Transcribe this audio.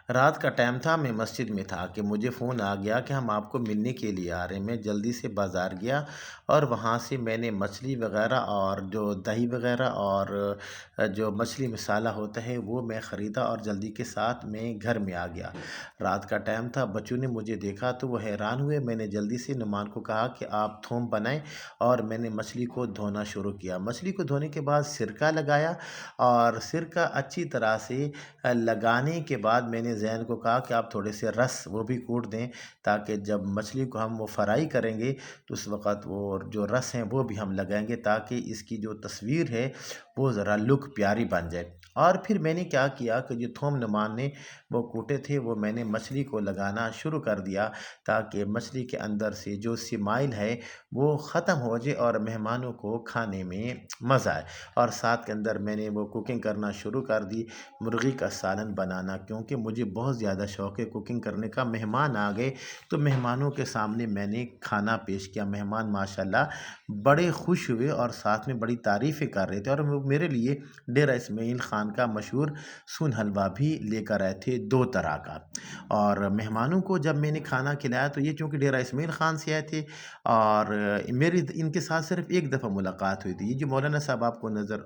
رات کا ٹائم تھا، میں مسجد میں تھا کہ مجھے فون آ گیا کہ ہم آپ کو ملنے کے لیے آ رہے ہیں۔ میں جلدی سے بازار گیا اور وہاں سے میں نے مچھلی وغیرہ اور جو دہی وغیرہ اور جو مچھلی مسالہ ہوتا ہے وہ میں خریدا اور جلدی کے ساتھ میں گھر میں آ گیا۔ رات کا ٹائم تھا، بچوں نے مجھے دیکھا تو وہ حیران ہوئے۔ میں نے جلدی سے نعمان کو کہا کہ آپ تھوم بنائیں اور میں نے مچھلی کو دھونا شروع کیا۔ مچھلی کو دھونے کے بعد سرکہ لگایا اور سرکہ اچھی طرح سے لگانے کے بعد میں نے زین کو کہا کہ آپ تھوڑے سے رس وہ بھی کوٹ دیں تاکہ جب مچھلی کو ہم وہ فرائی کریں گے تو اس وقت وہ جو رس ہیں وہ بھی ہم لگائیں گے تاکہ اس کی جو تصویر ہے وہ ذرا لک پیاری بن جائے۔ اور پھر میں نے کیا کیا کہ جو تھوم نعمان نے وہ کوٹے تھے وہ میں نے مچھلی کو لگانا شروع کر دیا تاکہ مچھلی کے اندر سے جو سمائل ہے وہ ختم ہو جائے اور مہمانوں کو کھانے میں مزہ آئے۔ اور ساتھ کے اندر میں نے وہ کوکنگ کرنا شروع کر دی، مرغی کا سالن بنانا، کیونکہ مجھے بہت زیادہ شوق ہے کوکنگ کرنے کا۔ مہمان آ گئے تو مہمانوں کے سامنے میں نے کھانا پیش کیا۔ مہمان ماشاءاللہ بڑے خوش ہوئے اور ساتھ میں بڑی تعریفیں کر رہے تھے، اور وہ میرے لیے ڈیرہ اسماعیل خان کا مشہور سون حلوہ بھی لے کر آئے تھے 2 طرح کا۔ اور مہمانوں کو جب میں نے کھانا کھلایا تو یہ چونکہ ڈیرہ اسماعیل خان سے آئے تھے اور میری ان کے ساتھ صرف ایک دفعہ ملاقات ہوئی تھی، یہ جو مولانا صاحب آپ کو نظر